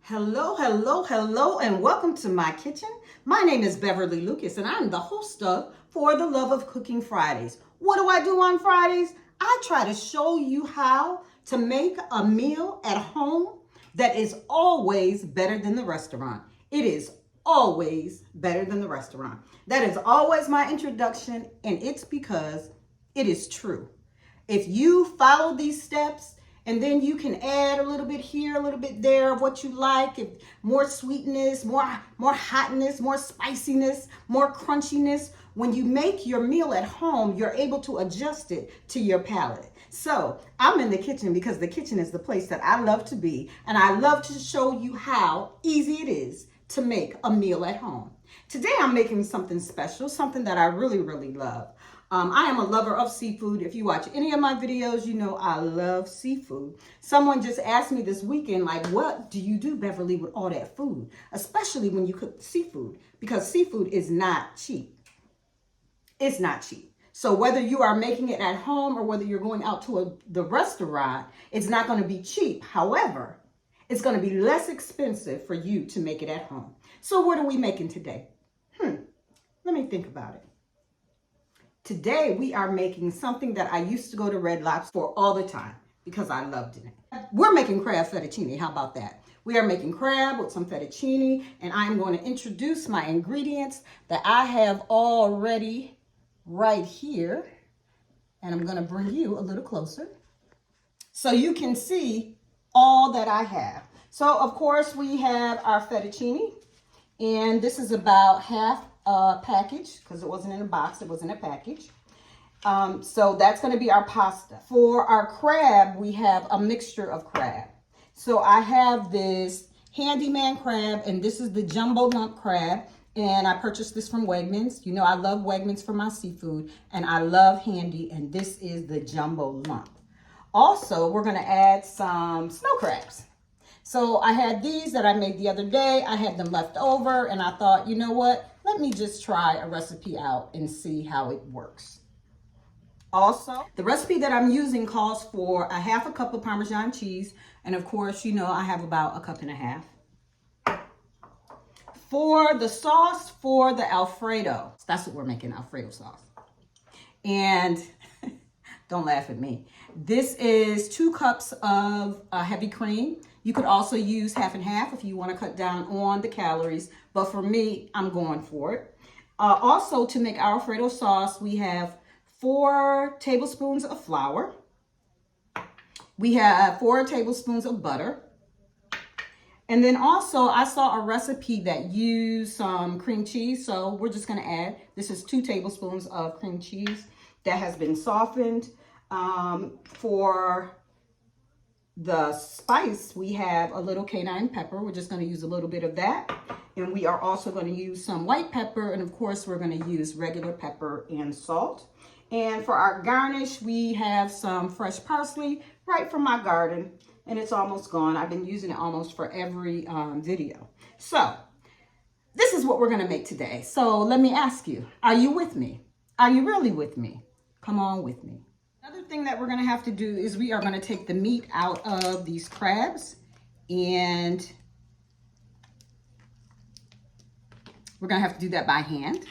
Hello, and welcome to my kitchen. My name is Beverly Lucas, and I'm the host of For the Love of Cooking Fridays. What do I do on Fridays? I try to show you how to make a meal at home that is always better than the restaurant. It is always better than the restaurant. That is always my introduction, and it's because it is true. If you follow these steps, and then you can add a little bit here, a little bit there of what you like. If more sweetness, more hotness, more spiciness, more crunchiness. When you make your meal at home, you're able to adjust it to your palate. So I'm in the kitchen because the kitchen is the place that I love to be. And I love to show you how easy it is to make a meal at home. Today I'm making something special, something that I really love. I am a lover of seafood. If you watch any of my videos, you know I love seafood. Someone just asked me this weekend, like, what do you do, Beverly, with all that food? Especially when you cook seafood, because seafood is not cheap. It's not cheap. So whether you are making it at home or whether you're going out to the restaurant, it's not going to be cheap. However, it's going to be less expensive for you to make it at home. So what are we making today? Let me think about it. Today, we are making something that I used to go to Red Lobster for all the time because I loved it. We're making crab fettuccine. How about that? We are making crab with some fettuccine, and I'm going to introduce my ingredients that I have already right here. And I'm going to bring you a little closer so you can see all that I have. So, of course, we have our fettuccine, and this is about half package because it wasn't in a box, it was in a package. So that's going to be our pasta. For our crab, we have a mixture of crab. So I have this handyman crab, and this is the jumbo lump crab, and I purchased this from Wegmans. You know I love Wegmans for my seafood, and I love handy, and this is the jumbo lump. Also, we're going to add some snow crabs. So I had these that I made the other day. I had them left over, and I thought, you know what? Let me just try a recipe out and see how it works. Also, the recipe that I'm using calls for a half a cup of Parmesan cheese. And of course, you know, I have about a cup and a half. For the sauce for the Alfredo, that's what we're making, Alfredo sauce. And don't laugh at me. This is 2 cups of heavy cream. You could also use half and half if you want to cut down on the calories. But for me, I'm going for it. Also, to make our Alfredo sauce, we have 4 tablespoons of flour. We have 4 tablespoons of butter. And then also, I saw a recipe that used some cream cheese. So we're just going to add, this is 2 tablespoons of cream cheese that has been softened. For the spice, we have a little cayenne pepper. We're just going to use a little bit of that. And we are also going to use some white pepper. And of course, we're going to use regular pepper and salt. And for our garnish, we have some fresh parsley right from my garden. And it's almost gone. I've been using it almost for every video. So this is what we're going to make today. So let me ask you, are you with me? Are you really with me? Come on with me. Another thing that we're going to have to do is we are going to take the meat out of these crabs, and we're going to have to do that by hand.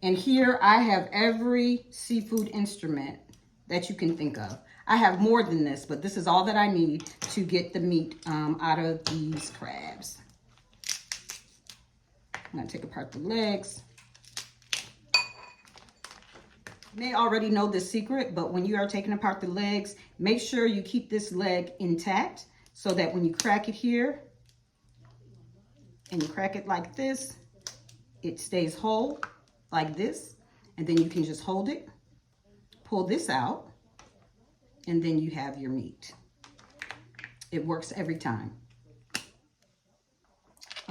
And here I have every seafood instrument that you can think of. I have more than this, but this is all that I need to get the meat out of these crabs. I'm going to take apart the legs. You may already know the secret, but when you are taking apart the legs, make sure you keep this leg intact so that when you crack it here and you crack it like this, it stays whole like this. And then you can just hold it, pull this out, and then you have your meat. It works every time.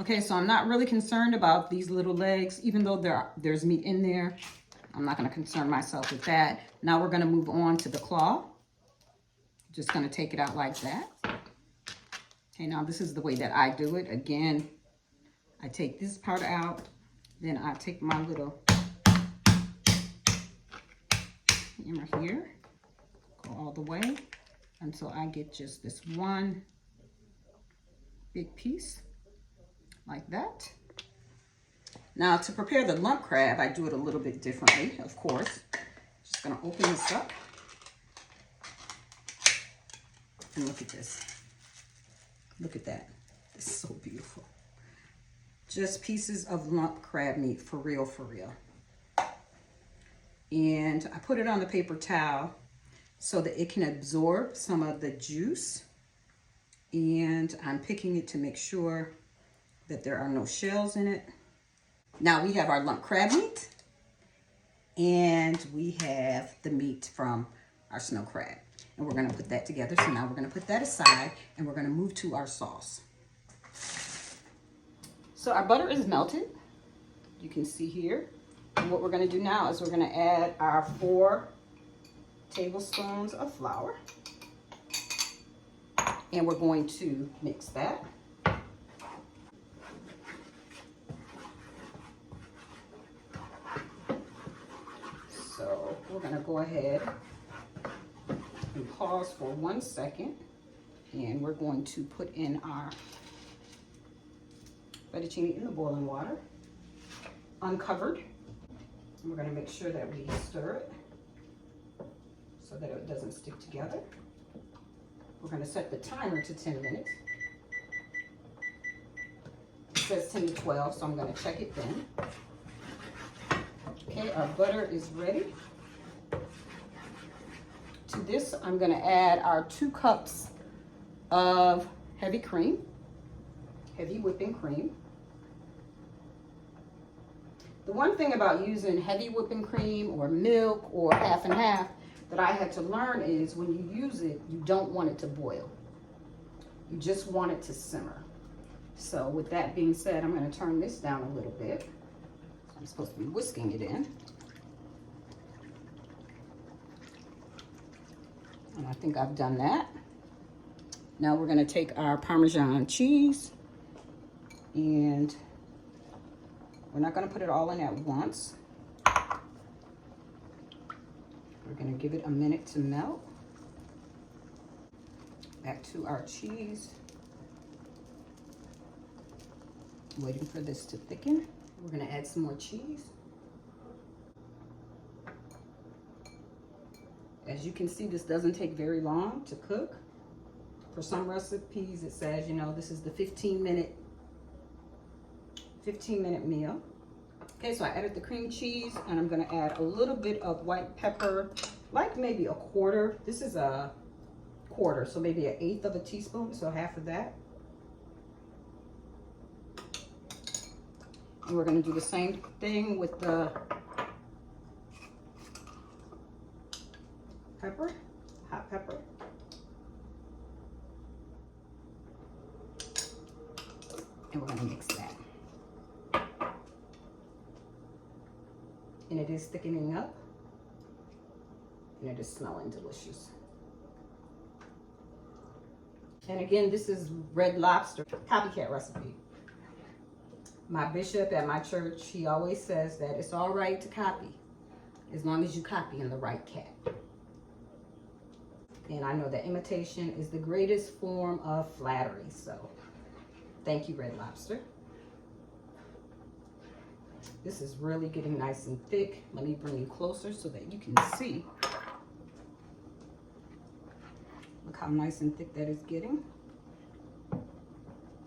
Okay, so I'm not really concerned about these little legs, even though there's meat in there. I'm not going to concern myself with that. Now we're going to move on to the claw. Just going to take it out like that. Okay, now this is the way that I do it. Again, I take this part out. Then I take my little hammer here. Go all the way until I get just this one big piece like that. Now to prepare the lump crab, I do it a little bit differently, of course. Just gonna open this up. And look at this. Look at that. It's so beautiful. Just pieces of lump crab meat, for real, for real. And I put it on the paper towel so that it can absorb some of the juice. And I'm picking it to make sure that there are no shells in it. Now we have our lump crab meat, and we have the meat from our snow crab. And we're gonna put that together. So now we're gonna put that aside, and we're gonna move to our sauce. So our butter is melted, you can see here. And what we're gonna do now is we're gonna add our 4 tablespoons of flour. And we're going to mix that. So we're gonna go ahead and pause for 1 second. And we're going to put in our fettuccine in the boiling water, uncovered. And we're gonna make sure that we stir it so that it doesn't stick together. We're gonna set the timer to 10 minutes. It says 10 to 12, so I'm gonna check it then. Okay, our butter is ready. To this, I'm gonna add our 2 cups of heavy whipping cream. The one thing about using heavy whipping cream or milk or half and half that I had to learn is when you use it, you don't want it to boil. You just want it to simmer. So with that being said, I'm going to turn this down a little bit. I'm supposed to be whisking it in. And I think I've done that. Now we're going to take our Parmesan cheese, and we're not going to put it all in at once. We're going to give it a minute to melt. Back to our cheese. Waiting for this to thicken. We're going to add some more cheese. As you can see, this doesn't take very long to cook. For some recipes, it says, you know, this is the 15-minute meal. Okay, so I added the cream cheese, and I'm gonna add a little bit of white pepper, like maybe a quarter. This is a quarter, so maybe 1/8 of a teaspoon, so half of that. And we're gonna do the same thing with the pepper, hot pepper. And we're gonna mix that. And it is thickening up, and it is smelling delicious. And again, this is Red Lobster, copycat recipe. My bishop at my church, he always says that it's all right to copy, as long as you copy in the right cat. And I know that imitation is the greatest form of flattery, so thank you, Red Lobster. This is really getting nice and thick. Let me bring you closer so that you can see. Look how nice and thick that is getting.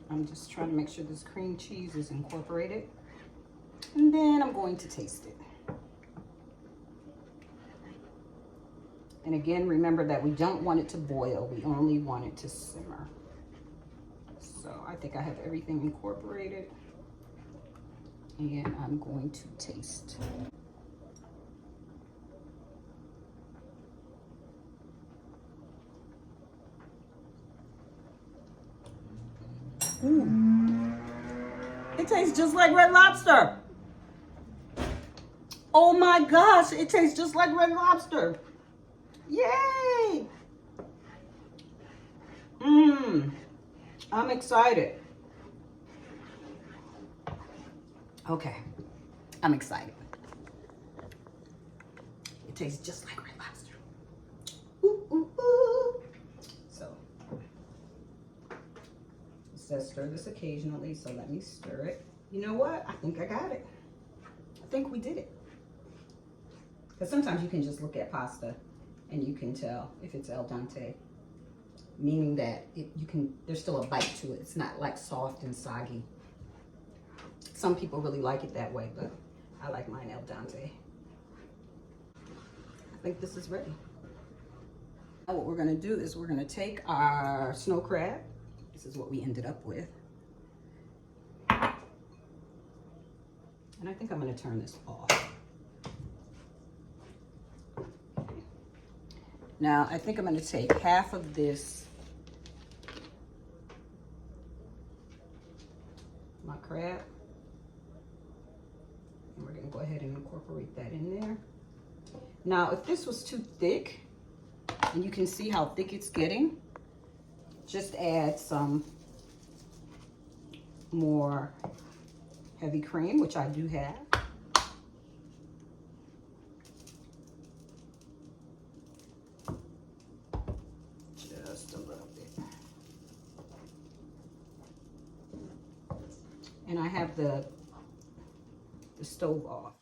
I'm just trying to make sure this cream cheese is incorporated. And then I'm going to taste it. And again, remember that we don't want it to boil. We only want it to simmer. So I think I have everything incorporated. And I'm going to taste. It tastes just like Red Lobster. Oh my gosh, it tastes just like Red Lobster. Yay! I'm excited. Okay, I'm excited. It tastes just like Red Lobster. Ooh, ooh, ooh. So, it says stir this occasionally, so let me stir it. You know what? I think I got it. I think we did it. Because sometimes you can just look at pasta and you can tell if it's al dente, meaning that there's still a bite to it. It's not like soft and soggy. Some people really like it that way, but I like mine al dente. I think this is ready. Now what we're gonna do is we're gonna take our snow crab. This is what we ended up with. And I think I'm gonna turn this off. Now I think I'm gonna take half of this, my crab, and we're gonna go ahead and incorporate that in there. Now, if this was too thick, and you can see how thick it's getting, just add some more heavy cream, which I do have. Just a little bit. And I have the stove off.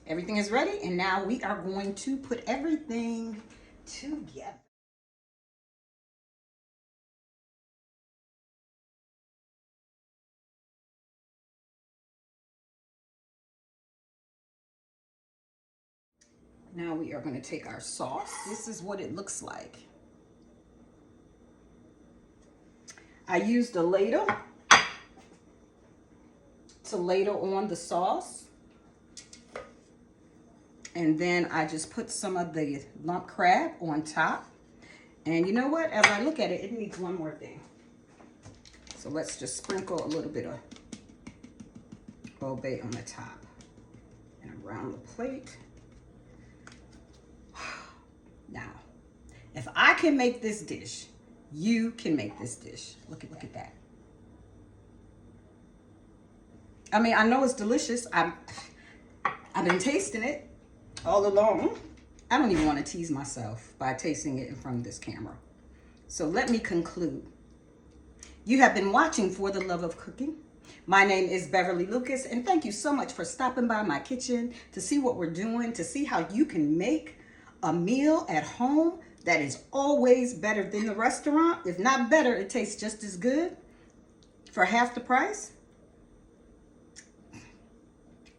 Everything is ready, and now we are going to put everything together. Now we are going to take our sauce. This is what it looks like. I used a ladle to ladle on the sauce. And then I just put some of the lump crab on top. And you know what? As I look at it, it needs one more thing. So let's just sprinkle a little bit of Old Bay on the top and around the plate. Now, if I can make this dish, you can make this dish. Look at that. I mean, I know it's delicious. I've been tasting it all along. I don't even want to tease myself by tasting it in front of this camera. So let me conclude. You have been watching For the Love of Cooking. My name is Beverly Lucas, and thank you so much for stopping by my kitchen to see what we're doing, to see how you can make a meal at home that is always better than the restaurant. If not better, it tastes just as good for half the price.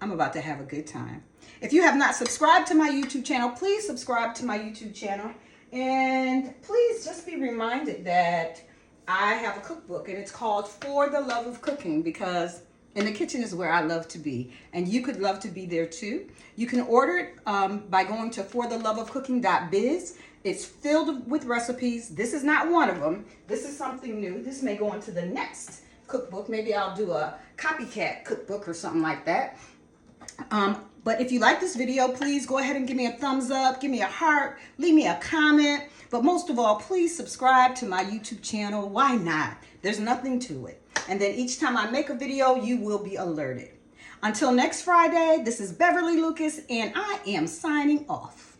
I'm about to have a good time. If you have not subscribed to my YouTube channel, please subscribe to my YouTube channel. And please just be reminded that I have a cookbook, and it's called For the Love of Cooking, because in the kitchen is where I love to be. And you could love to be there too. You can order it by going to fortheloveofcooking.biz. It's filled with recipes. This is not one of them. This is something new. This may go into the next cookbook. Maybe I'll do a copycat cookbook or something like that. But if you like this video, please go ahead and give me a thumbs up, give me a heart, leave me a comment. But most of all, please subscribe to my YouTube channel. Why not? There's nothing to it. And then each time I make a video, you will be alerted. Until next Friday, this is Beverly Lucas, and I am signing off.